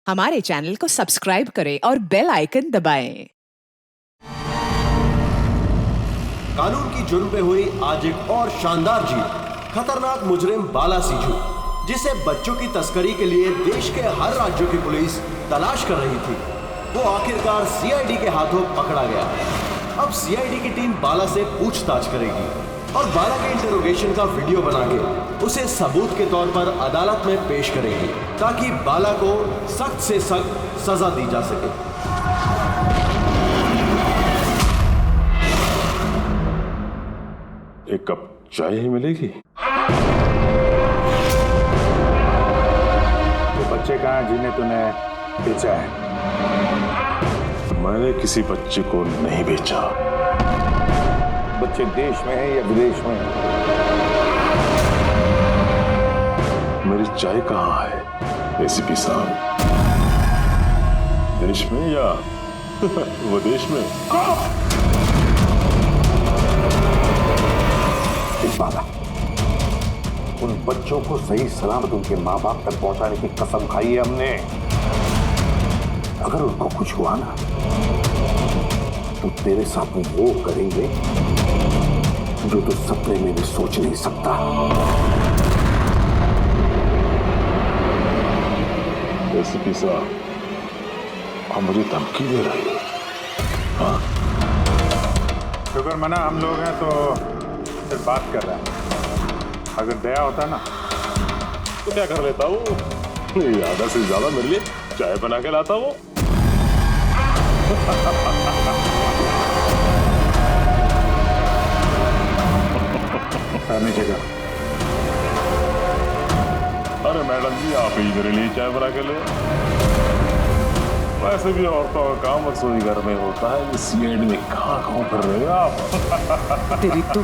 हमारे चैनल को सब्सक्राइब करें और बेल आइकन दबाएं। कानून की जुर्म पे हुई आज एक और शानदार जीत। खतरनाक मुजरिम बाला सिंजू, जिसे बच्चों की तस्करी के लिए देश के हर राज्यों की पुलिस तलाश कर रही थी, वो आखिरकार सीआईडी के हाथों पकड़ा गया। अब सीआईडी की टीम बाला से पूछताछ करेगी और बाला के इंटरोगेशन का वीडियो बना के उसे सबूत के तौर पर अदालत में पेश करेगी, ताकि बाला को सख्त से सख्त सजा दी जा सके। एक कप चाय ही मिलेगी? ये बच्चे कहाँ जिन्हें तूने बेचा है? मैंने किसी बच्चे को नहीं बेचा। बच्चे देश में है या विदेश में है? मेरी चाय कहाँ है एसीपी साहब? देश में या विदेश में? बाबा, उन बच्चों को सही सलामत उनके माँ बाप तक पहुंचाने की कसम खाई है हमने। अगर उनको कुछ हुआ ना, तो तेरे साथ वो करेंगे जो तू सपने में भी सोच नहीं सकता। एसीपी साहब, आप मुझे धमकी दे रहे हो? हाँ? शुक्र मना हम लोग हैं तो सिर्फ बात कर रहा है। अगर दया होता ना तो क्या कर लेता हूँ? आधा से ज्यादा मेरे लिए चाय बना के लाता हूँ। नीचे अरे मैडम जी, आप ही मेरे लिए चाय बना के ले। वैसे भी औरतों का काम रसोई घर में होता है, इस सीआईडी में कहाँ कर रहे हो आप? तेरी तो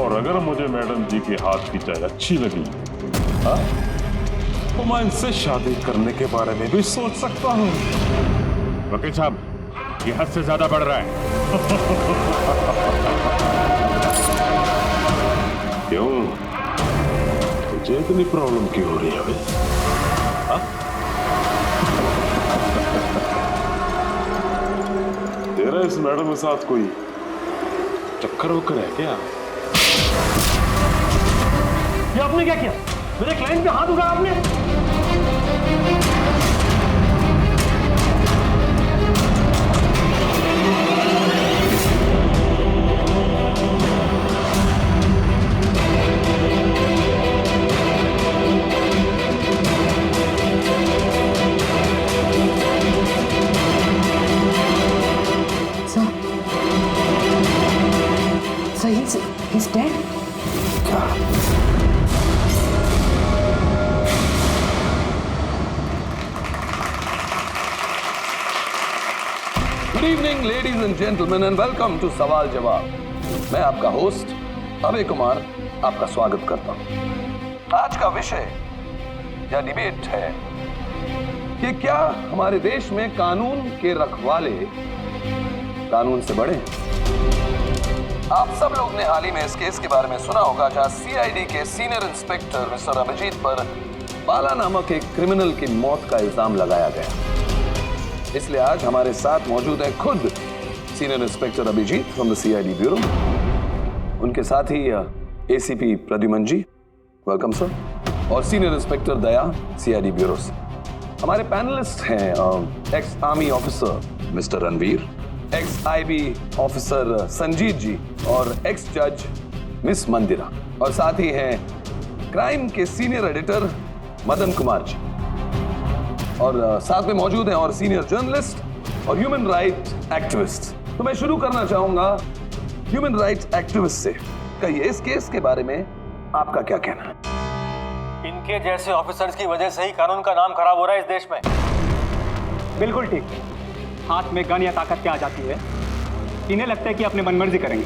और अगर मुझे मैडम जी के हाथ की चाय अच्छी लगी, हाँ, तो मैं इनसे शादी करने के बारे में भी सोच सकता हूँ। वकील साहब, ये हद से ज्यादा बढ़ रहा है। क्यों? तुझे इतनी प्रॉब्लम क्यों हो रही है भाई? तेरा इस मैडम के साथ कोई चक्कर वक्कर है क्या? ये आपने क्या किया? मेरे क्लाइंट पे हाथ उठाया आपने? He's dead? Good evening ladies and gentleman and welcome to सवाल जवाब। मैं आपका होस्ट अभय कुमार आपका स्वागत करता हूं। आज का विषय या डिबेट है कि क्या हमारे देश में कानून के रखवाले कानून से बड़े? आप सब लोग ने हाल ही में इस केस के बारे में सुना होगा, जहां सीआईडी के सीनियर इंस्पेक्टर मिस्टर अभिजीत पर बाला नामक एक क्रिमिनल की मौत का इल्जाम लगाया गया। इसलिए आज हमारे साथ मौजूद है खुद senior inspector Abhijeet from the CID bureau, उनके साथ ही ACP Pradyuman ji, welcome sir, और senior inspector Daya CID bureau से। हमारे पैनलिस्ट हैं ex army officer mister Ranveer, ex IB officer Sanjeet ji और एक्स जज मिस मंदिरा, और साथ ही हैं क्राइम के सीनियर एडिटर मदन कुमार जी, और साथ में मौजूद हैं और सीनियर जर्नलिस्ट और ह्यूमन राइट एक्टिविस्ट। तो मैं शुरू करना चाहूंगा ह्यूमन राइट एक्टिविस्ट से। कहिए, इस केस के बारे में आपका क्या कहना है? इनके जैसे ऑफिसर्स की वजह से ही कानून का नाम खराब हो रहा है इस देश में। बिल्कुल ठीक। हाथ में गन या ताकत क्या आ जाती है, इन्हें लगता है कि अपने मनमर्जी करेंगे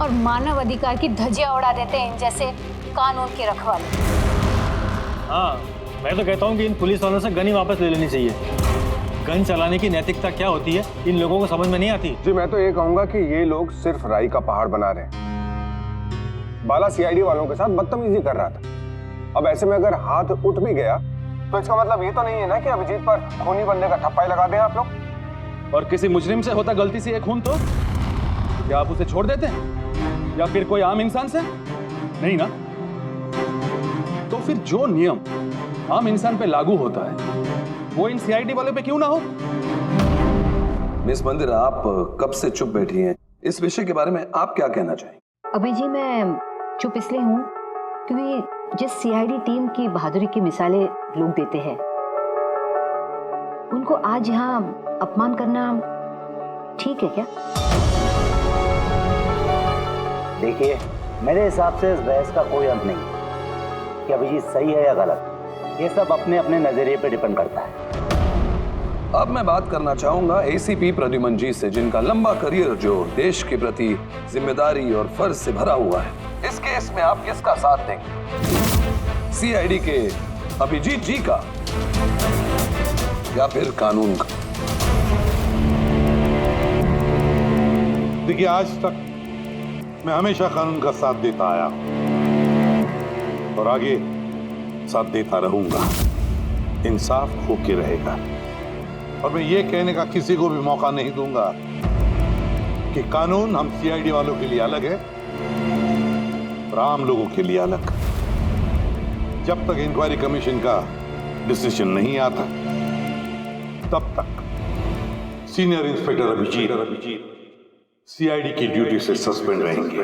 और मानव अधिकार की धज्जियां उड़ा देते हैं इन जैसे कानून के रखवाले। हाँ, मैं तो कहता हूँ कि इन पुलिस वालों से गन ही वापस ले लेनी चाहिए। गन चलाने की नैतिकता क्या होती है इन लोगों को समझ में नहीं आती। जी, मैं तो ये कहूंगा कि ये लोग सिर्फ राई का पहाड़ बना रहे हैं। बाला सीआईडी वालों के साथ बदतमीजी कर रहा था। अब ऐसे में अगर हाथ उठ भी गया तो इसका मतलब ये तो नहीं है ना कि अभिजीत पर खूनी बनने का ठप्पा ही लगा दें आप लोग। और किसी मुजरिम से होता गलती से एक खून तो क्या आप उसे छोड़ देते हैं या फिर कोई आम इंसान से? नहीं ना। तो फिर जो नियम आम इंसान पे लागू होता है वो इन सीआईडी वाले पे क्यों ना हो? मिस मंदिर, आप कब से चुप बैठी हैं? इस विषय के बारे में आप क्या कहना चाहेंगे? अभी जी मैं चुप इसलिए हूँ क्योंकि जिस सीआईडी टीम की बहादुरी की मिसालें लोग देते हैं उनको आज यहाँ अपमान करना ठीक है क्या? देखिए, मेरे हिसाब से इस बहस का कोई अंत नहीं कि अभिजीत सही है या गलत। ये सब अपने अपने नजरिए पे डिपेंड करता है। अब मैं बात करना चाहूंगा एसीपी प्रद्युमन जी से, जिनका लंबा करियर जो देश के प्रति जिम्मेदारी और फर्ज से भरा हुआ है। इस केस में आप किसका साथ देंगे? सीआईडी के अभिजीत जी का या फिर कानून का? देखिए, आज तक मैं हमेशा कानून का साथ देता आया और आगे साथ देता रहूंगा। इंसाफ होके रहेगा और मैं ये कहने का किसी को भी मौका नहीं दूंगा कि कानून हम सीआईडी वालों के लिए अलग है और आम लोगों के लिए अलग। जब तक इंक्वायरी कमीशन का डिसीजन नहीं आता तब तक सीनियर इंस्पेक्टर अभिजीत सीआईडी की ड्यूटी से सस्पेंड रहेंगे।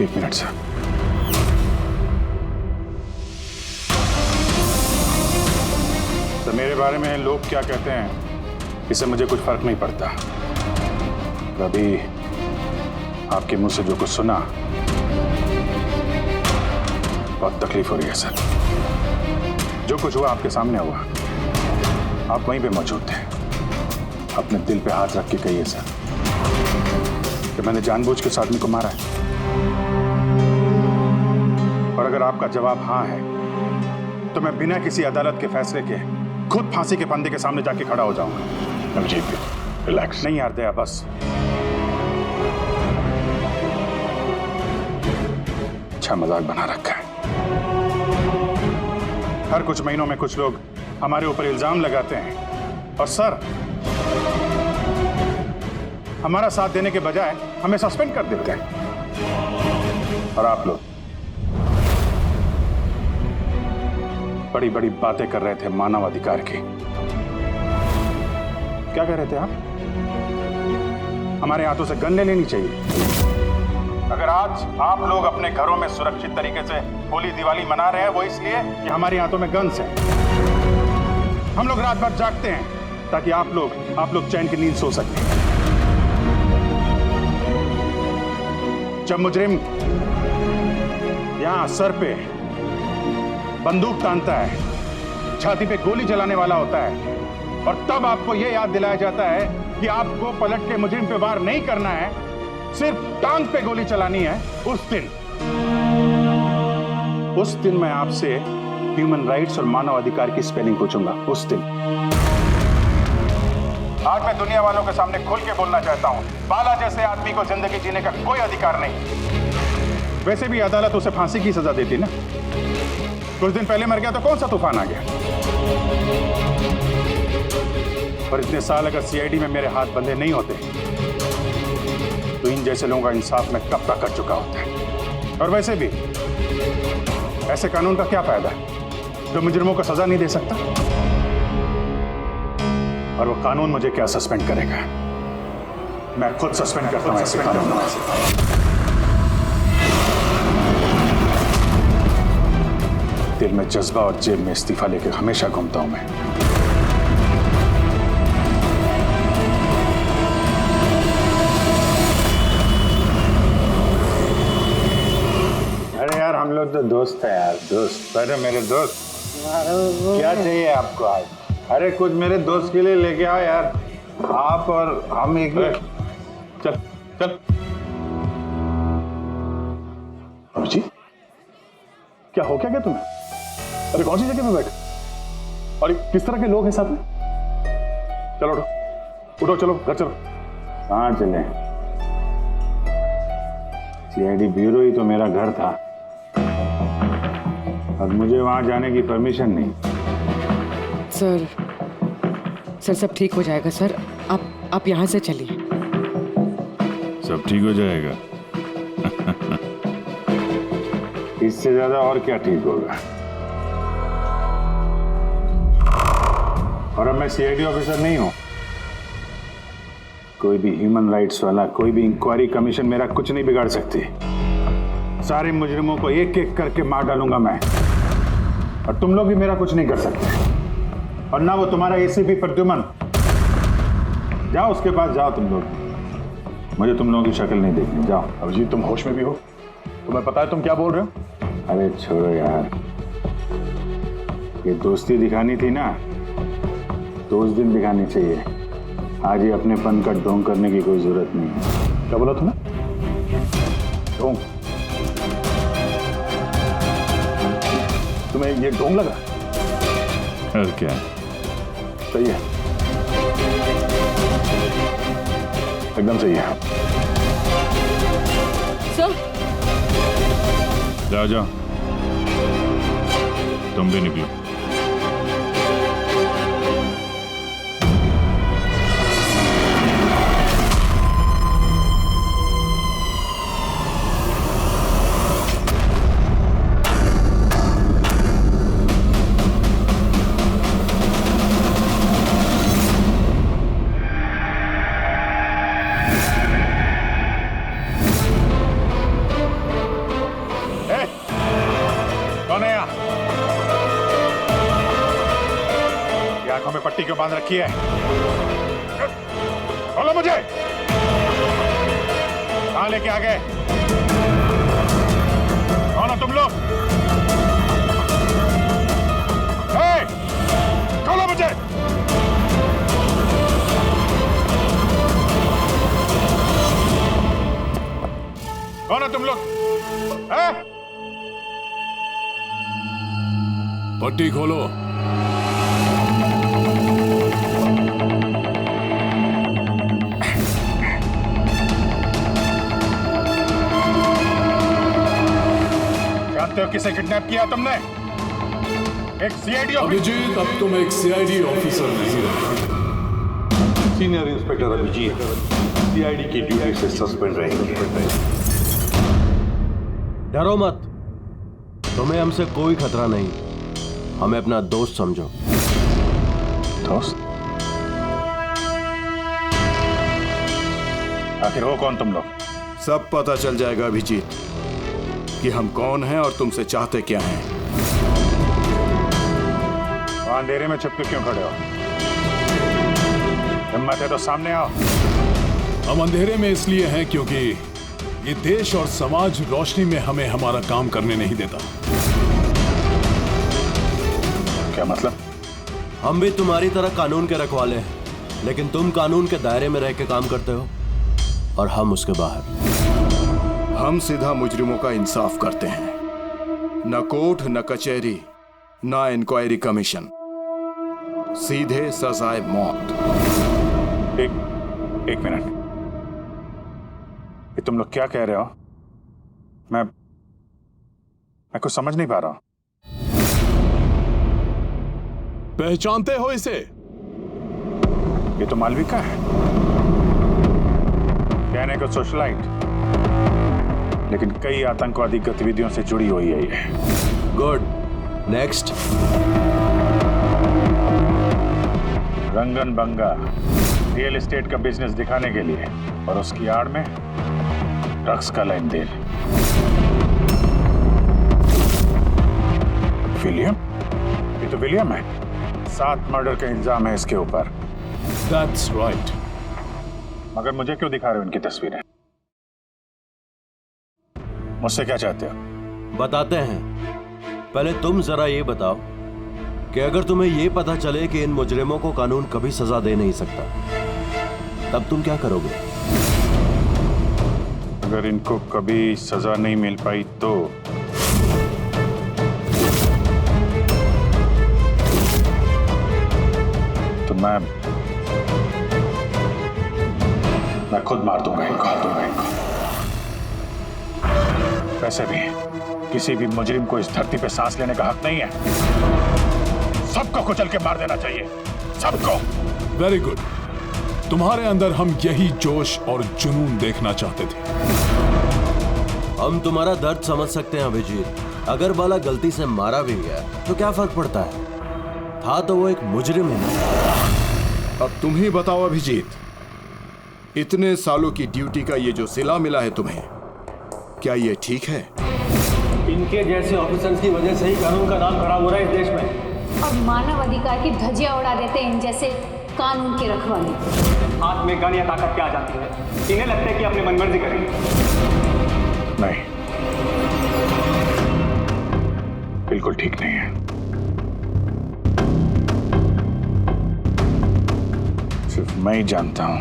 एक मिनट सर। तो मेरे बारे में लोग क्या कहते हैं इससे मुझे कुछ फर्क नहीं पड़ता। अभी आपके मुंह से जो कुछ सुना बहुत तकलीफ हो रही है सर। जो कुछ हुआ आपके सामने हुआ, आप वहीं पे मौजूद थे। अपने दिल पे हाथ रख के कहिए सर कि मैंने जानबूझ के उस आदमी को मारा है। और अगर आपका जवाब हाँ है तो मैं बिना किसी अदालत के फैसले के खुद फांसी के फंदे के सामने जाके खड़ा हो जाऊंगा। अभिजीत, रिलैक्स। नहीं यार दया, बस। अच्छा मजाक बना रखा है। हर कुछ महीनों में कुछ लोग हमारे ऊपर इल्जाम लगाते हैं और सर हमारा साथ देने के बजाय हमें सस्पेंड कर देते हैं। और आप लोग बड़ी बड़ी बातें कर रहे थे मानव अधिकार की। क्या कह रहे थे आप? हमारे हाथों से गन ले लेनी चाहिए। अगर आज आप लोग अपने घरों में सुरक्षित तरीके से होली दिवाली मना रहे हैं वो इसलिए कि हमारे हाथों में गन्स हैं। हम लोग रात भर जागते हैं ताकि आप लोग चैन की नींद सो सकें। जब मुजरिम यहां सर पे बंदूक तानता है, छाती पे गोली चलाने वाला होता है और तब आपको यह याद दिलाया जाता है कि आपको पलट के मुजरिम पे वार नहीं करना है, सिर्फ टांग पे गोली चलानी है। उस दिन मैं आपसे ह्यूमन राइट्स और मानव अधिकार की स्पेलिंग पूछूंगा। उस दिन। आज मैं दुनिया वालों के सामने खुल के बोलना चाहता हूं, बाला जैसे आदमी को जिंदगी जीने का कोई अधिकार नहीं। वैसे भी अदालत उसे फांसी की सजा देती ना। कुछ दिन पहले मर गया तो कौन सा तूफान आ गया। और इतने साल अगर सीआईडी में मेरे हाथ बंधे नहीं होते तो इन जैसे लोगों का इंसाफ मैं कब तक कर चुका होता। और वैसे भी ऐसे कानून का क्या फायदा जो मुजरिमों को सजा नहीं दे सकता। और वो कानून मुझे क्या सस्पेंड करेगा? मैं खुद सस्पेंड करता हूं ऐसे कानून। दिल में जज्बा और जेब में इस्तीफा लेकर हमेशा घूमता हूं मैं। अरे यार हम लोग तो दोस्त है यार, दोस्त। अरे मेरे दोस्त, क्या चाहिए आपको आज? अरे कुछ मेरे दोस्त के लिए लेके आओ यार। आप और हम एक चल चल। अभिजीत, क्या हो क्या तुम्हें? अरे कौन सी जगह पे बैठे? और किस तरह के लोग हैं साथ में? चलो उठो, उठो, चलो घर चलो। कहाँ चले? सीआईडी ब्यूरो ही तो मेरा घर था और मुझे वहां जाने की परमिशन नहीं। सर सब ठीक हो जाएगा सर, आप यहाँ से चलिए। सब ठीक हो जाएगा? इससे ज्यादा और क्या ठीक होगा? और अब मैं सीआईडी ऑफिसर नहीं हूं। कोई भी ह्यूमन राइट्स वाला, कोई भी इंक्वायरी कमीशन मेरा कुछ नहीं बिगाड़ सकती। सारे मुजरिमों को एक एक करके मार डालूंगा मैं, और तुम लोग भी मेरा कुछ नहीं कर सकते। और ना वो तुम्हारा एसीपी प्रद्युमन। जाओ उसके पास जाओ तुम लोग, मुझे तुम लोगों की शक्ल नहीं देखनी। जाओ। अभिजीत तुम होश में भी हो? तुम्हें पता है तुम क्या बोल रहे हो? अरे छोड़ो यार, ये दोस्ती दिखानी थी ना तो उस दिन दिखानी चाहिए। आज ही अपनेपन का ढोंग करने की कोई जरूरत नहीं है। क्या बोला तुमने? ढोंग? तुम्हें ये ढोंग लगा? और क्या? सही है, एकदम सही है। सर जाओ जाओ, तुम भी निकलो। पट्टी क्यों बांध रखी है? बोलो मुझे, कहां लेके आ गए? कौन हो तुम लोग? खोलो मुझे। कौन हो तुम लोग? पट्टी खोलो। जानते हो किसे किडनैप किया तुमने? एक सीआईडी अभिजीत, अब तुम एक सीआईडी ऑफिसर नहीं रहे। सीनियर इंस्पेक्टर अभिजीत सीआईडी की ड्यूटी से सस्पेंड रहेंगे। डरो मत, तुम्हें हमसे कोई खतरा नहीं। हमें अपना दोस्त समझो। दोस्त? आखिर हो कौन तुम लोग? सब पता चल जाएगा अभिजीत कि हम कौन हैं और तुमसे चाहते क्या हैं। अंधेरे में छुप के क्यों खड़े हो? हिम्मत है तो सामने आओ। हम अंधेरे में इसलिए हैं क्योंकि ये देश और समाज रोशनी में हमें हमारा काम करने नहीं देता। क्या मतलब? हम भी तुम्हारी तरह कानून के रखवाले हैं, लेकिन तुम कानून के दायरे में रह के काम करते हो और हम उसके बाहर। हम सीधा मुजरिमों का इंसाफ करते हैं, न कोर्ट न कचहरी न इंक्वायरी कमीशन, सीधे सजाए मौत। एक मिनट, ये तुम लोग क्या कह रहे हो? मैं कुछ समझ नहीं पा रहा हूं। पहचानते हो इसे? ये तो मालविका है, कहने को सोशलाइट, लेकिन कई आतंकवादी गतिविधियों से जुड़ी हुई है ये। Good, next. Rangan Banga real estate का बिजनेस दिखाने के लिए और उसकी आड़ में ड्रग्स का लेन देन। विलियम? ये तो विलियम है। 7 मर्डर का इल्जाम है इसके ऊपर। That's right. मगर मुझे क्यों दिखा रहे हो इनकी तस्वीरें? मुझसे क्या चाहते हो? बताते हैं। पहले तुम जरा ये बताओ कि अगर तुम्हें ये पता चले कि इन मुजरिमों को कानून कभी सजा दे नहीं सकता, तब तुम क्या करोगे? अगर इनको कभी सजा नहीं मिल पाई तो मैं खुद मार दूंगा इनको। वैसे भी किसी भी मुजरिम को इस धरती पे सांस लेने का हक नहीं है। सबको कुचल के मार देना चाहिए, सबको। Very good. तुम्हारे अंदर हम यही जोश और जुनून देखना चाहते थे। हम तुम्हारा दर्द समझ सकते हैं अभिजीत। अगर बाला गलती से मारा भी गया तो क्या फर्क पड़ता है, था तो वो एक मुजरिम है। अब तुम ही बताओ अभिजीत, इतने सालों की ड्यूटी का ये जो सिला मिला है तुम्हें, क्या ये ठीक है? इनके जैसे ऑफिसर्स की वजह से ही कानून का नाम खराब हो रहा है इस देश में। और मानव अधिकार की धज्जियां उड़ा देते हैं इन जैसे कानून के रखवाले। हाथ में गन या ताकत क्या आ जाती है? इन्हें लगता है कि अपनी मनमर्जी करेंगे। नहीं, बिल्कुल ठीक नहीं है। सिर्फ मैं ही जानता हूं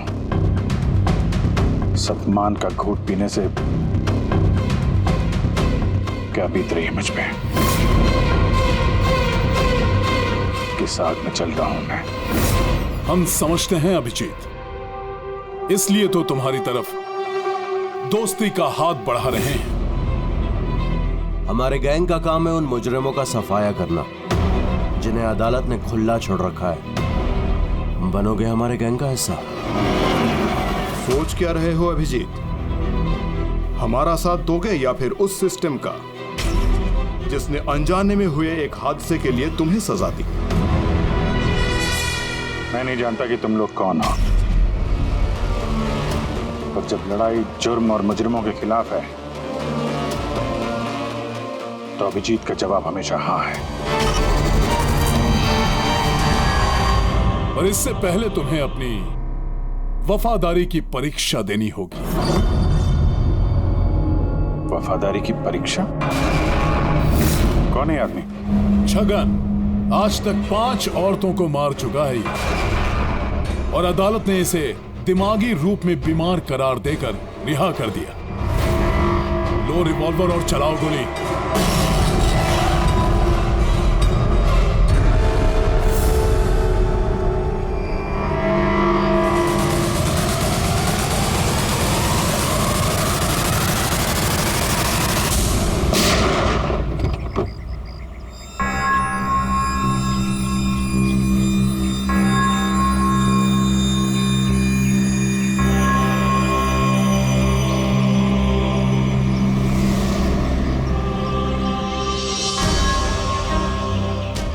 सम्मान का घूंट पीने से क्या बीत रही है मुझ पे। किस आग में चल रहा हूं मैं। हम समझते हैं अभिजीत, इसलिए तो तुम्हारी तरफ दोस्ती का हाथ बढ़ा रहे हैं। हमारे गैंग का काम है उन मुजरिमों का सफाया करना जिन्हें अदालत ने खुला छोड़ रखा है। बनोगे हमारे गैंग का हिस्सा? सोच क्या रहे हो अभिजीत? हमारा साथ दोगे या फिर उस सिस्टम का जिसने अनजाने में हुए एक हादसे के लिए तुम्हें सजा दी? मैं नहीं जानता कि तुम लोग कौन हो, पर जब लड़ाई जुर्म और मुजरिमों के खिलाफ है तो अभिजीत का जवाब हमेशा हाँ है। और इससे पहले तुम्हें अपनी वफादारी की परीक्षा देनी होगी। वफादारी की परीक्षा? कौन है आदमी? छगन आज तक 5 औरतों को मार चुका है और अदालत ने इसे दिमागी रूप में बीमार करार देकर रिहा कर दिया। लो रिवॉल्वर और चलाओ गोली।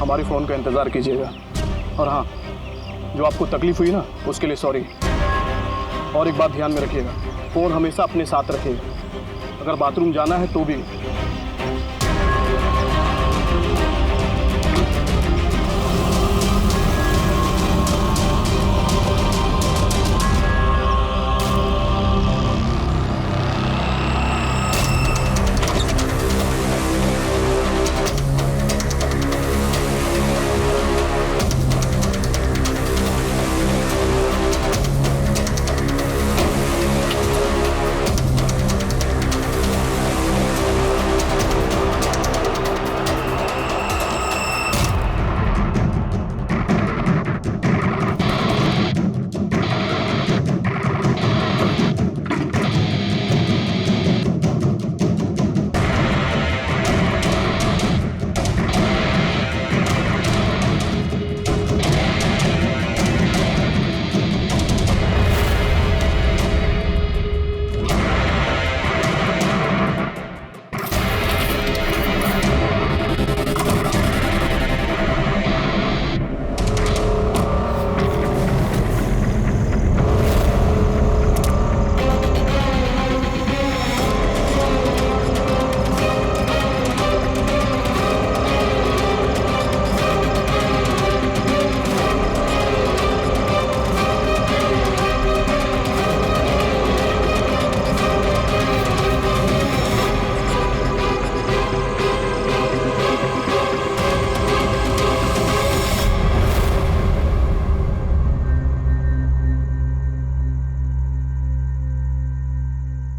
हमारे फ़ोन का इंतज़ार कीजिएगा। और हाँ, जो आपको तकलीफ हुई ना, उसके लिए सॉरी। और एक बात ध्यान में रखिएगा, फ़ोन हमेशा अपने साथ रखिएगा। अगर बाथरूम जाना है तो भी।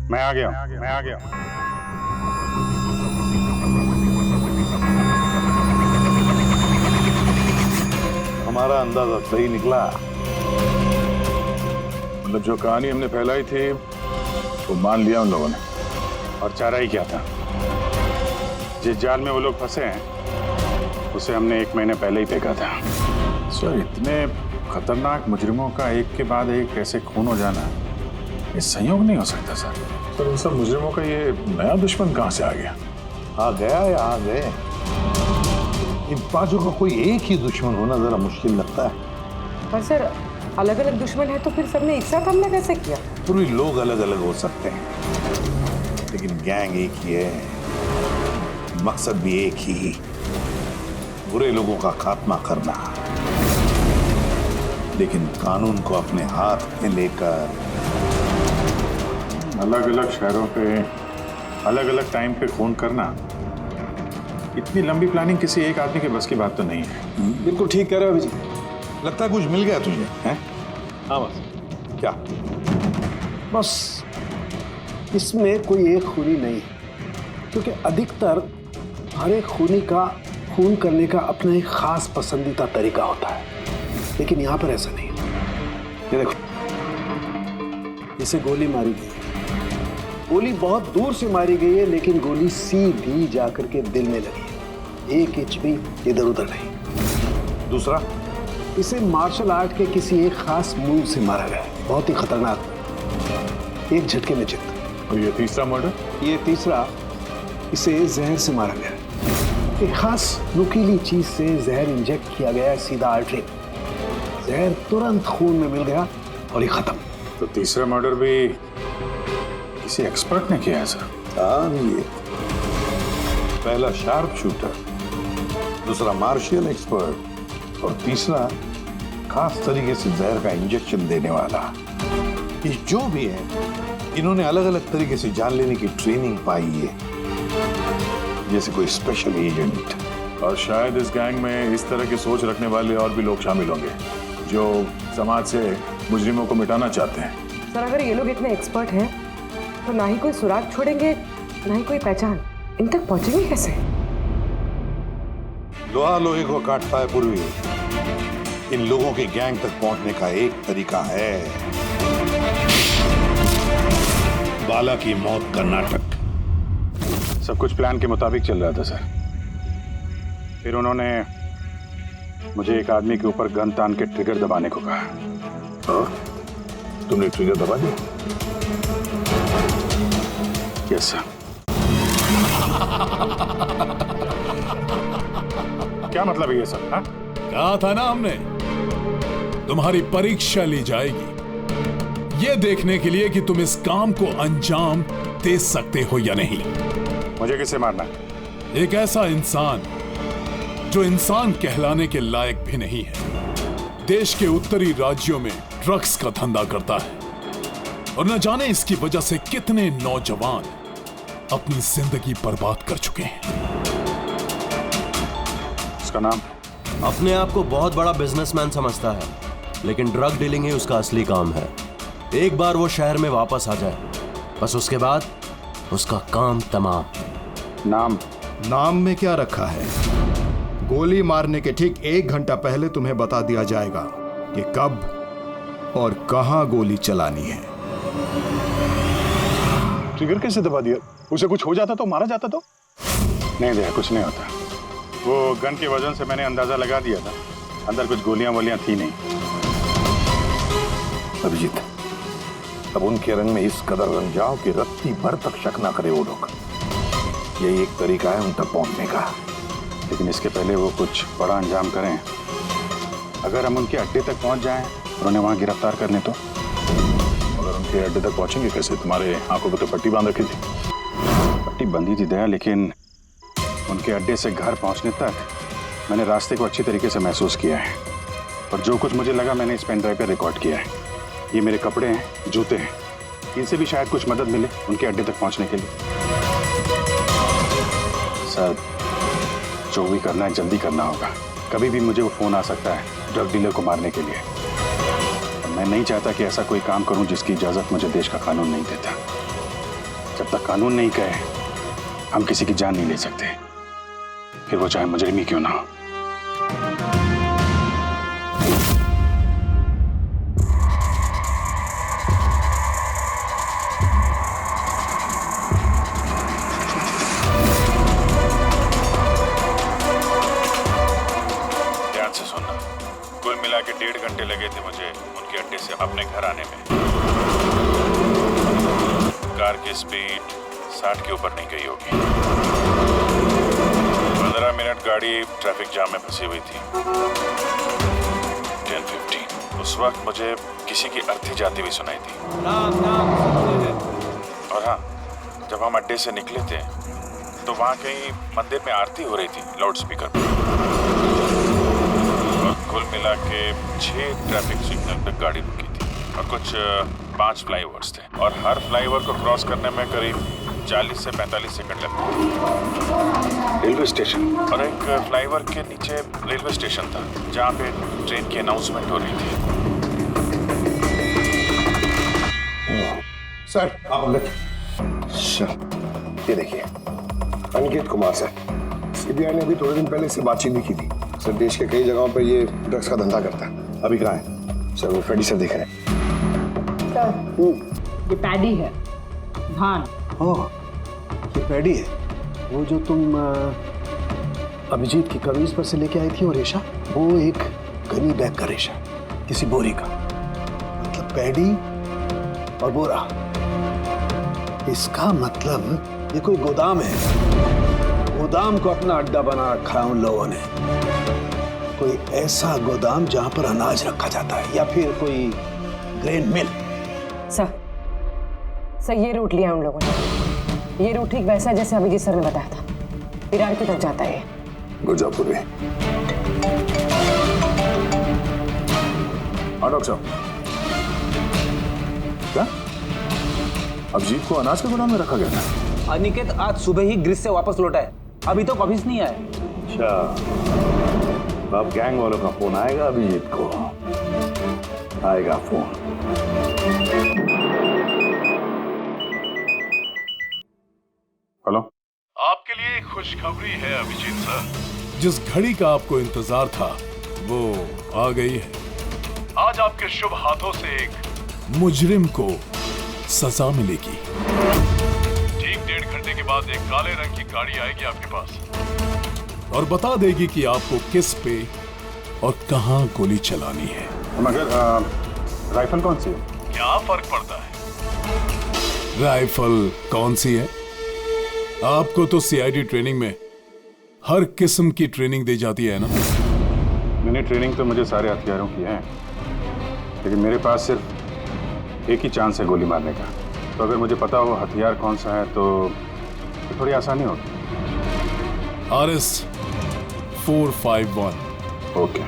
मैं आ गया हमारा अंदाजा सही निकला। मतलब जो कहानी हमने फैलाई थी वो मान लिया उन लोगों ने, और चारा ही क्या था। जिस जाल में वो लोग फंसे हैं उसे हमने 1 महीने पहले ही फेंका था। सर, इतने खतरनाक मुजरिमों का एक के बाद एक कैसे खून हो जाना, ये संयोग नहीं हो सकता सर। सर, इन सब मुजरिमों का ये नया दुश्मन कहाँ से आ गया? आ गया या आ गए, इन पांचों का कोई एक ही दुश्मन होना जरा मुश्किल लगता है। पर सर, अलग अलग दुश्मन है तो फिर सबने एक साथ हमला कैसे किया? पूरी लोग अलग अलग हो सकते हैं, लेकिन गैंग एक ही है, मकसद भी एक ही, बुरे लोगों का खात्मा करना। लेकिन कानून को अपने हाथ में लेकर अलग अलग शहरों पे अलग अलग टाइम पे खून करना, इतनी लंबी प्लानिंग किसी एक आदमी के बस की बात तो नहीं है। बिल्कुल ठीक कह रहे हो अभिजीत। लगता है कुछ मिल गया तुझे, हैं? हाँ बस। क्या? बस इसमें कोई एक खूनी नहीं है, क्योंकि अधिकतर हर एक खूनी का खून करने का अपना एक खास पसंदीदा तरीका होता है, लेकिन यहाँ पर ऐसा नहीं है। ये देखो, इसे गोली मारी गई है, गोली बहुत दूर से मारी गई है, लेकिन गोली सीधी जाकर के दिल में लगी है, 1 इंच भी इधर उधर नहीं। दूसरा, इसे मार्शल आर्ट के किसी एक खास मूव से मारा गया है, बहुत ही खतरनाक, एक झटके में चित। और ये तीसरा मर्डर? ये तीसरा, इसे जहर से मारा गया, एक खास नुकीली चीज से जहर इंजेक्ट किया गया है सीधा आर्टरी, जहर तुरंत खून में मिल गया और ये खत्म। तो तीसरा मर्डर भी किसी एक्सपर्ट ने किया है सर? हाँ, ये पहला शार्प शूटर, दूसरा मार्शियल एक्सपर्ट, और तीसरा खास तरीके से जहर का इंजेक्शन देने वाला। ये जो भी है, इन्होंने अलग अलग तरीके से जान लेने की ट्रेनिंग पाई है, जैसे कोई स्पेशल एजेंट। और शायद इस गैंग में इस तरह की सोच रखने वाले और भी लोग शामिल होंगे जो समाज से मुजरिमों को मिटाना चाहते हैं। सर, अगर ये लोग इतने एक्सपर्ट हैं तो ना ही कोई सुराग छोड़ेंगे, ना ही कोई पहचान। इन तक पहुंचेंगे कैसे? लोहा लोहे को काटता है पूर्वी, इन लोगों के गैंग तक पहुंचने का एक तरीका है, बाला की मौत का नाटक। सब कुछ प्लान के मुताबिक चल रहा था सर। फिर उन्होंने मुझे एक आदमी के ऊपर गन तान के ट्रिगर दबाने को कहा। और तुमने ट्रिगर दबा दिया? Yes sir. क्या मतलब है ये सब? हाँ? कहा था ना हमने, तुम्हारी परीक्षा ली जाएगी ये देखने के लिए कि तुम इस काम को अंजाम दे सकते हो या नहीं। मुझे किसे मारना? एक ऐसा इंसान जो इंसान कहलाने के लायक भी नहीं है, देश के उत्तरी राज्यों में ड्रग्स का धंधा करता है, और न जाने इसकी वजह से कितने नौजवान अपनी जिंदगी बर्बाद कर चुके हैं। उसका नाम? अपने आप को बहुत बड़ा बिजनेसमैन समझता है, लेकिन ड्रग डीलिंग ही उसका असली काम है। एक बार वो शहर में वापस आ जाए, बस उसके बाद उसका काम तमाम। नाम में क्या रखा है? गोली मारने के ठीक 1 घंटा पहले तुम्हें बता दिया जाएगा कि कब और कहां गोली चलानी है। ट्रिगर कैसे दबा दिया? उसे कुछ हो जाता तो, मारा जाता तो? नहीं भैया, कुछ नहीं होता। वो गन के वजन से मैंने अंदाजा लगा दिया था, अंदर कुछ गोलियां वोलियां थी नहीं। अभिजीत, अब उनके रंग में इस कदर रंग जाओ कि रत्ती भर तक शक ना करे वो लोग। यही एक तरीका है उन तक पहुंचने का। लेकिन इसके पहले वो कुछ बड़ा अंजाम करें। अगर हम उनके अड्डे तक पहुंच जाएं और उन्हें वहां गिरफ्तार कर लें तो? अगर उनके अड्डे तक पहुंचेंगे कैसे? तुम्हारे आंखों पर तो पट्टी बांध रखी थी। पट्टी बंधी थी दया, लेकिन उनके अड्डे से घर पहुंचने तक मैंने रास्ते को अच्छी तरीके से महसूस किया है, और जो कुछ मुझे लगा मैंने इस पेन ड्राइव पर रिकॉर्ड किया है। ये मेरे कपड़े हैं, जूते हैं, इनसे भी शायद कुछ मदद मिले उनके अड्डे तक पहुंचने के लिए। सर, जो भी करना है जल्दी करना होगा। कभी भी मुझे वो फोन आ सकता है ड्रग डीलर को मारने के लिए, और मैं नहीं चाहता कि ऐसा कोई काम करूं जिसकी इजाजत मुझे देश का कानून नहीं देता। जब तक कानून नहीं कहे हम किसी की जान नहीं ले सकते, फिर वो चाहे मुजरिम ही क्यों ना हो। से सुनना। कुल मिला के 1.5 घंटे लगे थे मुझे उनके अड्डे से अपने घर आने में। कार की स्पीड 60 के ऊपर नहीं गई होगी। 15 मिनट गाड़ी ट्रैफिक जाम में फंसी हुई थी। 10:15 उस वक्त मुझे किसी की अर्थी जाती हुई सुनाई थी। और हाँ, जब हम अड्डे से निकले थे तो वहाँ कहीं मंदिर में आरती हो रही थी लाउड स्पीकर पर। और कुल मिला के 6 ट्रैफिक सिग्नल पर गाड़ी रुकी थी और कुछ 5 फ्लाईओवर्स थे और हर फ्लाईओवर को क्रॉस करने में करीब 40 से 45 सेकंड लगते। रेलवे स्टेशन और एक फ्लाईओवर के नीचे रेलवे स्टेशन था जहाँ पे ट्रेन की अनाउंसमेंट हो रही थी। सर आप अंदर। ये देखिए, अनिकेत कुमार सर। सीबीआई ने अभी थोड़े दिन पहले से बातचीत भी की थी। सर देश के कई जगहों पर ये ड्रग्स का धंधा करता है। अभी कहाँ है? सर वो फ्रेडी सर देख रहे हैं। सर ये पैडी है, भान। ओह, ये पैडी है। वो जो तुम अभिजीत की कमीज पर से लेके आई थी वो रेशा, वो एक गनी बैग का रेशा, किसी बोरी का। मतलब पैडी और बोरा। इसका मतलब ये कोई गोदाम है। गोदाम को अपना अड्डा बना रखा है उन लोगों ने। कोई ऐसा गोदाम जहां पर अनाज रखा जाता है या फिर कोई ग्रेन मिल। सर ये रूट लिया उन लोगों ने। ये रूट ठीक वैसा जैसे अभिजीत सर ने बताया था। विरार की तरफ जाता है। गुरजापुर में। डॉक्टर साहब, क्या अभिजीत को अनाज के गोदाम में रखा गया था? अनिकेत आज सुबह ही ग्रीस से वापस लौटा है, अभी तो ऑफिस नहीं आया। अच्छा, अब गैंग वालों का फोन आएगा अभिजीत को। आएगा फोन। हेलो, आपके लिए एक खुशखबरी है अभिजीत सर। जिस घड़ी का आपको इंतजार था वो आ गई है। आज आपके शुभ हाथों से एक मुजरिम को सजा मिलेगी। ठीक 1.5 घंटे के बाद एक काले रंग की गाड़ी आएगी आपके पास और बता देगी कि आपको किस पे और कहां गोली चलानी है। मगर राइफल कौन सी है? क्या फर्क पड़ता है राइफल कौन सी है? आपको तो सीआईडी ट्रेनिंग में हर किस्म की ट्रेनिंग दी जाती है ना। मैंने ट्रेनिंग तो मुझे सारे हथियारों की है, लेकिन मेरे पास सिर्फ एक ही चांस है गोली मारने का। तो अगर मुझे पता हो हथियार कौन सा है तो थोड़ी आसानी होगी। RS 451। Okay,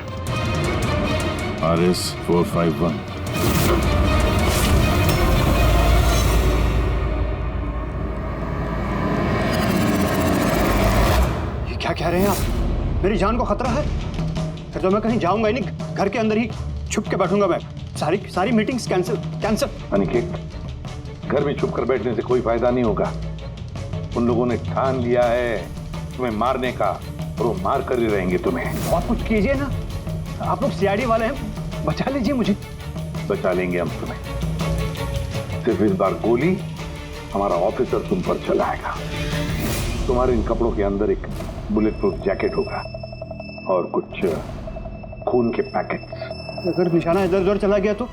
RS 451। ये क्या कह रहे हैं आप? मेरी जान को खतरा है? फिर तो मैं कहीं जाऊंगा ही नहीं, घर के अंदर ही छुप के बैठूंगा मैं। सारी मीटिंग्स कैंसिल। अनिकेत, घर में छुप कर बैठने से कोई फायदा नहीं होगा। उन लोगों ने ठान लिया है तुम्हें मारने का और वो मार कर ही रहेंगे तुम्हें। आप कुछ कीजिए ना, आप लोग सीआईडी वाले हैं, बचा लीजिए मुझे। बचा लेंगे हम तुम्हें। सिर्फ इस बार गोली हमारा ऑफिसर तुम पर चलाएगा। तुम्हारे इन कपड़ों के अंदर एक बुलेट प्रूफ जैकेट होगा और कुछ खून के पैकेट्स। अगर निशाना इधर उधर चला गया तो?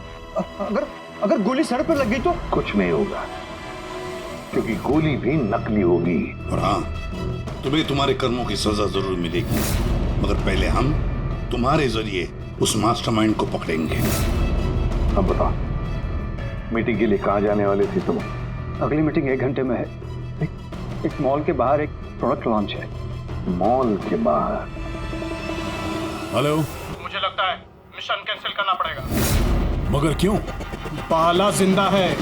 अगर गोली सड़क पर लग गई तो? कुछ नहीं होगा, क्योंकि गोली भी नकली होगी। और हाँ, तुम्हें तुम्हारे कर्मों की सजा जरूर मिलेगी, मगर पहले हम तुम्हारे जरिए उस मास्टरमाइंड को पकड़ेंगे। अब बताओ, मीटिंग के लिए कहाँ जाने वाले थे तुम? अगली मीटिंग 1 घंटे में है। एक मॉल के बाहर एक प्रोडक्ट लॉन्च है। मॉल के बाहर? हेलो, मुझे लगता है मिशन कैंसिल करना पड़ेगा। मगर क्यों? बाला जिंदा है।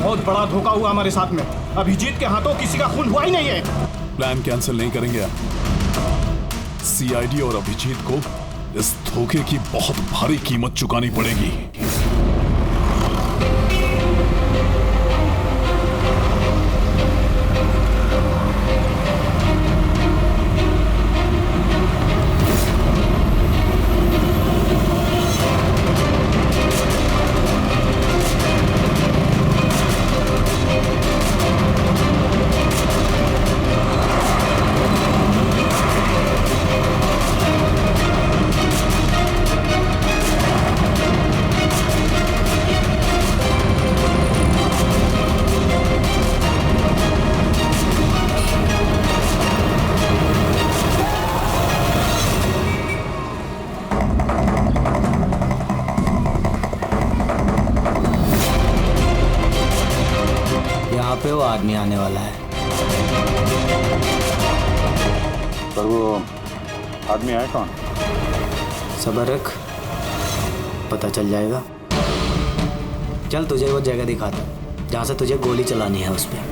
बहुत बड़ा धोखा हुआ हमारे साथ में। अभिजीत के हाथों किसी का खून हुआ ही नहीं है। प्लान कैंसिल नहीं करेंगे आप। सीआईडी और अभिजीत को इस धोखे की बहुत भारी कीमत चुकानी पड़ेगी। पे वो आदमी आने वाला है। पर वो आदमी है कौन? सब्र रख, पता चल जाएगा। चल तुझे वो जगह दिखाता हूं जहां से तुझे गोली चलानी है उस पे।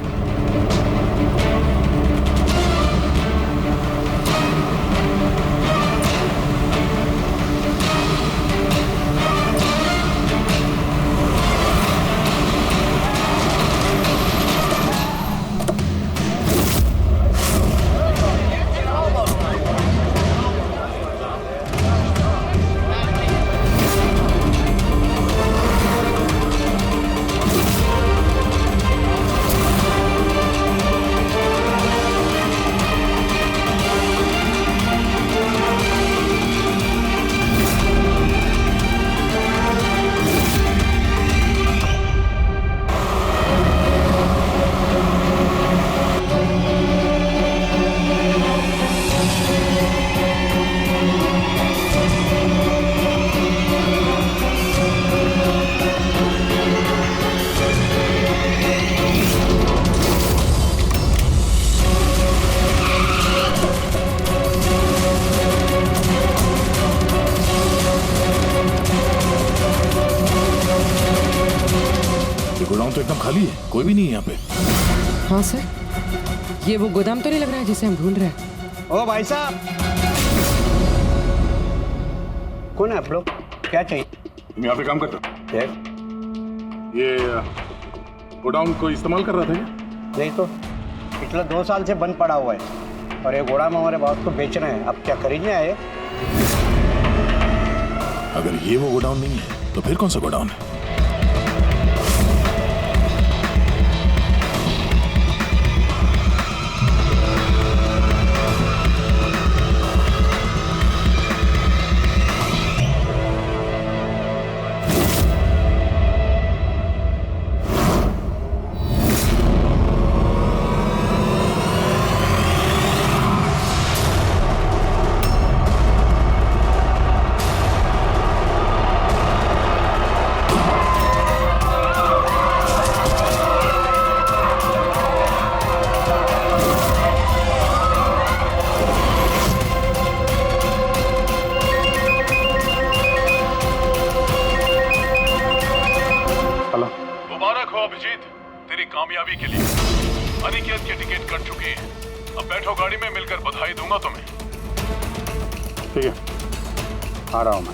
गोदाम तो एकदम खाली है, कोई भी नहीं है यहाँ पे। हाँ सर, ये वो गोदाम तो नहीं लग रहा है जिसे हम ढूंढ रहे हैं। ओ भाई साहब, कौन है आप लोग? क्या चाहिए? तुम यहाँ पे काम करते हो? ये गोडाउन को इस्तेमाल कर रहा था क्या? नहीं तो पिछले 2 साल से बंद पड़ा हुआ है और ये गोदाम हमारे बॉस को बेच रहे हैं। अब क्या खरीदने आए? अगर ये वो गोडाउन नहीं है तो फिर कौन सा गोडाउन है? मुबारक हो अभिजीत, तेरी कामयाबी के लिए। अनिकेत के टिकट कट चुकी है। अब बैठो गाड़ी में, मिलकर बधाई दूंगा तुम्हें। ठीक है, आ रहा हूं मैं।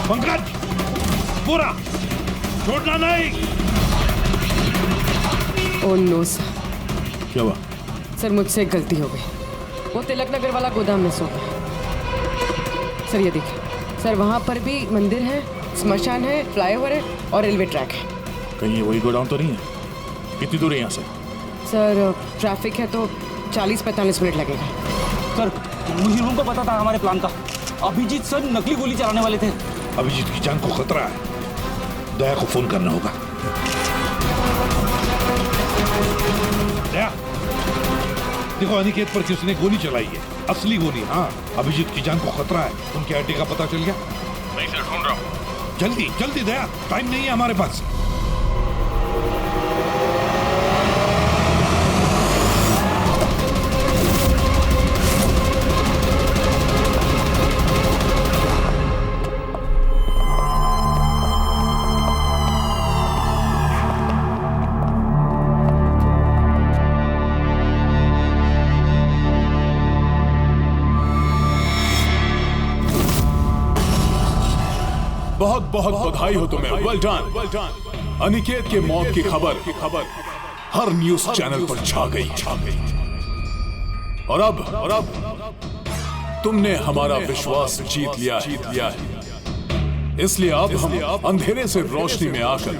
पंकज, पूरा छोड़ना नहीं। Oh no sir. क्या हुआ? सर मुझसे एक गलती हो गई। वो तिलक नगर वाला गोदाम में सो गया। सर ये देखिए सर, वहाँ पर भी मंदिर है, स्मशान है, फ्लाईओवर है और रेलवे ट्रैक है। कहीं ये वही गोदाम तो नहीं है? कितनी दूर है यहाँ से? सर ट्रैफिक है तो 40-45 मिनट लगेगा। सर मुझे रूम को पता था हमारे प्लान का। अभिजीत सर नकली गोली चलाने वाले थे। अभिजीत की जान को खतरा है, दया को फोन करना होगा। दया, देखो अनिकेत पर किसने गोली चलाई है, असली गोली। हाँ, अभिजीत की जान को खतरा है। उनके अड्डे का पता चल गया? नहीं सर, ढूंढ रहा हूँ। जल्दी जल्दी दया, टाइम नहीं है हमारे पास। बहुत बहुत बधाई हो तुम्हें, वेल डन। अनिकेत के मौत की खबर हर न्यूज चैनल पर छा गई। और अब तुमने हमारा विश्वास जीत लिया है। इसलिए अब हम अंधेरे से रोशनी में आकर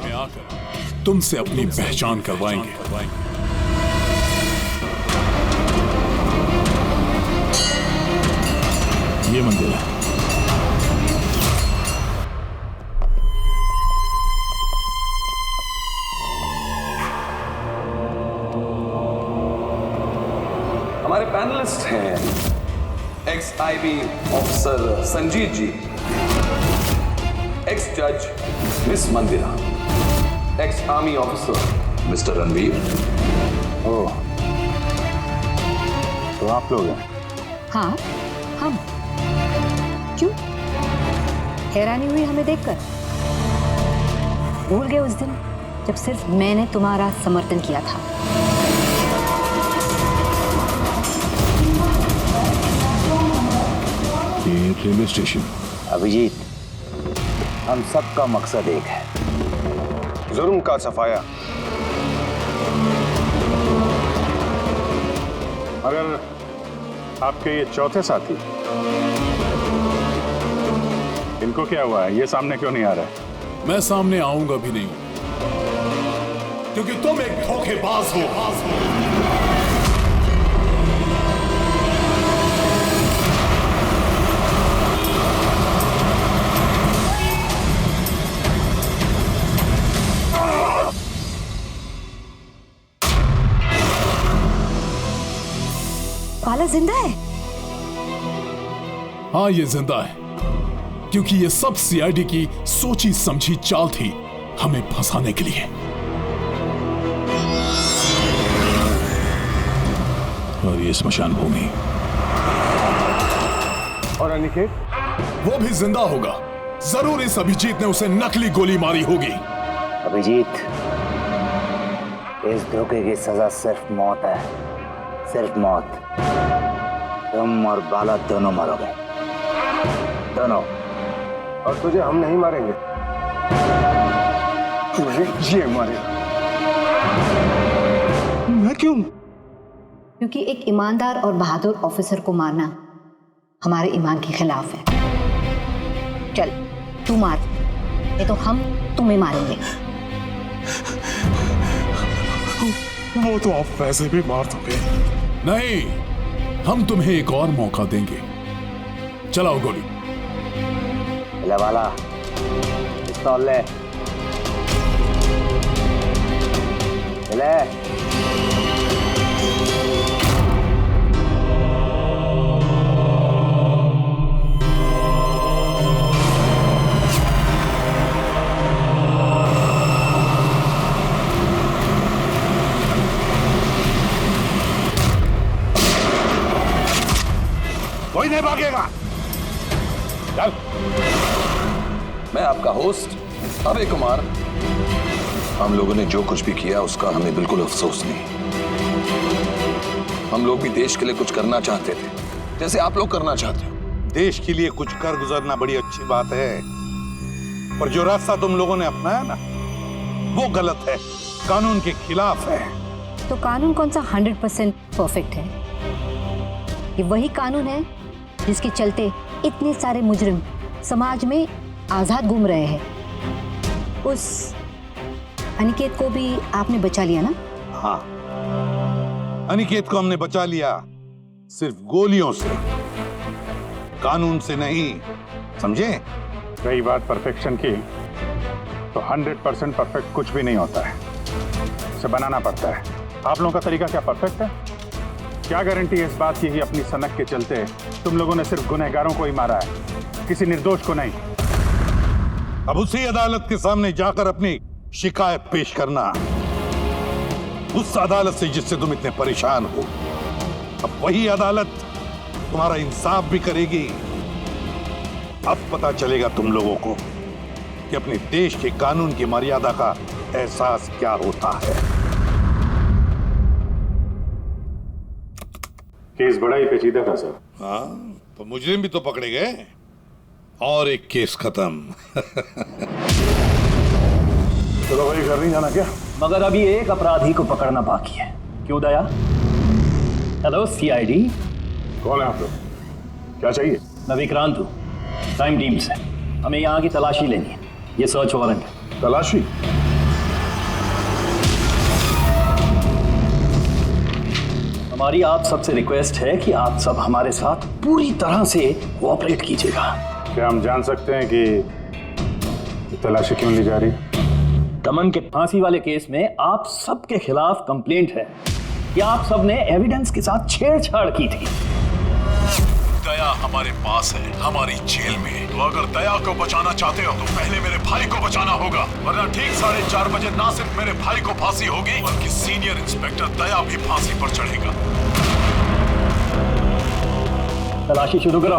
तुमसे अपनी पहचान करवाएंगे। ये मंदिर है। हमारे पैनलिस्ट हैं ex IB officer Sanjeet ji, ex जज miss Mandira, ex army officer mister Ranveer. ओह, तो आप लोग हैं? हाँ, हम। क्यों? हैरानी हुई हमें देखकर? भूल गए उस दिन जब सिर्फ मैंने तुम्हारा समर्थन किया था? ये रेलवे स्टेशन। अभिजीत, हम सबका मकसद एक है, जुर्म का सफाया। मगर आपके ये चौथे साथी, इनको क्या हुआ है? ये सामने क्यों नहीं आ रहा है? मैं सामने आऊंगा भी नहीं, क्योंकि तुम एक धोखेबाज हो। बाला जिंदा है? हाँ, ये जिंदा है, क्योंकि ये सब सीआईडी की सोची समझी चाल थी हमें फंसाने के लिए। और ये स्मशान भूमि। और अनिकेत? वो भी जिंदा होगा। जरूर इस अभिजीत ने उसे नकली गोली मारी होगी। अभिजीत, इस धोखे की सजा सिर्फ मौत है, सिर्फ मौत। तुम और बाला दोनों मरोगे, दोनों। और तुझे हम नहीं मारेंगे, तुझे ये मारेगा। मैं क्यों? क्योंकि एक ईमानदार और बहादुर ऑफिसर को मारना हमारे ईमान के खिलाफ है। चल, तू मार, नहीं तो हम तुम्हें मारेंगे। वो तो आप वैसे भी मार दोगे। नहीं, हम तुम्हें एक और मौका देंगे। चलाओ गोली। ले वाला, पिस्तौल ले। ले। कोई नहीं भागेगा। चल। मैं आपका होस्ट अभय कुमार। हम लोगों ने जो कुछ भी किया उसका हमें बिल्कुल अफसोस नहीं। हम लोग भी देश के लिए कुछ करना चाहते थे, जैसे आप लोग करना चाहते हो। देश के लिए कुछ कर गुजरना बड़ी अच्छी बात है, पर जो रास्ता तुम लोगों ने अपनाया ना, वो गलत है, कानून के खिलाफ है। तो कानून कौन सा 100% परफेक्ट है? ये वही कानून है जिसके चलते इतने सारे मुजरिम समाज में आजाद घूम रहे हैं। उस अनिकेत को भी आपने बचा लिया ना? हाँ, अनिकेत को हमने बचा लिया, सिर्फ गोलियों से, कानून से नहीं, समझे? कई बात परफेक्शन की तो 100% परफेक्ट कुछ भी नहीं होता है, इसे बनाना पड़ता है। आप लोगों का तरीका क्या परफेक्ट है? क्या गारंटी है इस बात की कि अपनी सनक के चलते तुम लोगों ने सिर्फ गुनहगारों को ही मारा है, किसी निर्दोष को नहीं? अब उसी अदालत के सामने जाकर अपनी शिकायत पेश करना, उस अदालत से जिससे तुम इतने परेशान हो। अब वही अदालत तुम्हारा इंसाफ भी करेगी। अब पता चलेगा तुम लोगों को कि अपने देश के कानून की मर्यादा का एहसास क्या होता है। केस बड़ा ही पेचीदा था सर। हाँ, तो मुजरिम भी तो पकड़े गए और एक केस खत्म। चलो भाई, घर नहीं जाना क्या? मगर अभी एक अपराधी को पकड़ना बाकी है। क्यों दया? Hello CID. कौन है आप लोग? क्या चाहिए? मैं विक्रांत हूँ, क्राइम टीम से। हमें यहाँ की तलाशी लेनी है। ये सर्च वारंट है। तलाशी? हमारी आप सबसे रिक्वेस्ट है कि आप सब हमारे साथ पूरी तरह से कोऑपरेट कीजिएगा। क्या हम जान सकते हैं कि तलाशी क्यों ली जा रही? दमन के फांसी वाले केस में आप सबके खिलाफ कंप्लेंट है कि आप सब ने एविडेंस के साथ छेड़छाड़ की थी। दया हमारे पास है, हमारी जेल में। तो अगर दया को बचाना चाहते हो तो पहले मेरे भाई को बचाना होगा, वरना ठीक 4:30 बजे ना सिर्फ मेरे भाई को फांसी होगी बल्कि सीनियर इंस्पेक्टर दया भी फांसी पर चढ़ेगा। तलाशी शुरू करो।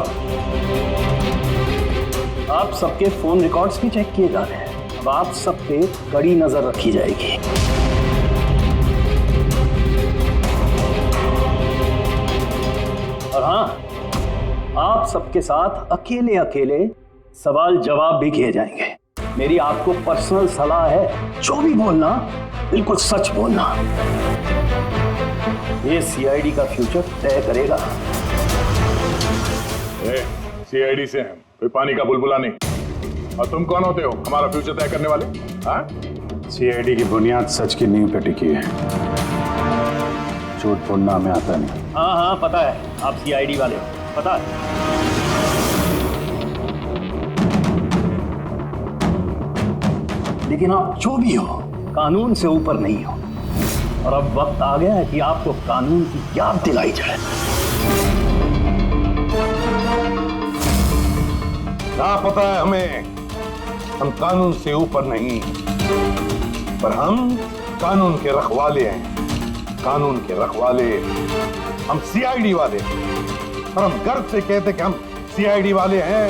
आप सबके फोन रिकॉर्ड्स भी चेक किए जा रहे हैं। अब आप सब पे कड़ी नजर रखी जाएगी। और हाँ, आप सबके साथ अकेले अकेले सवाल जवाब भी किए जाएंगे। मेरी आपको पर्सनल सलाह है, जो भी बोलना बिल्कुल सच बोलना। ये सीआईडी का फ्यूचर तय करेगा। सीआईडी से हैं, कोई पानी का बुलबुला नहीं। और तुम कौन होते हो हमारा फ्यूचर तय करने वाले? हाँ? सीआईडी की बुनियाद सच की नींव पे टिकी है। झूठ बोलना हमें आता नहीं। हाँ हाँ पता है, आप सीआईडी वाले हो, पता है। लेकिन आप जो भी हो, कानून से ऊपर नहीं हो। और अब वक्त आ गया है कि आपको कानून की याद दिलाई जाए। ना पता है हमें, हम कानून से ऊपर नहीं, पर हम कानून के रखवाले हैं। कानून के रखवाले हम सीआईडी वाले, और हम गर्व से कहते कि हम सीआईडी वाले हैं।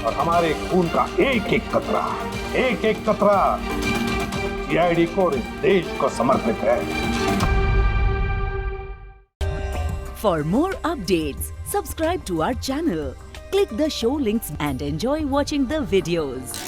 और हमारे खून का एक एक कतरा सीआईडी को और इस देश को समर्पित है। For more updates, subscribe to our channel, click the show links and enjoy watching the videos.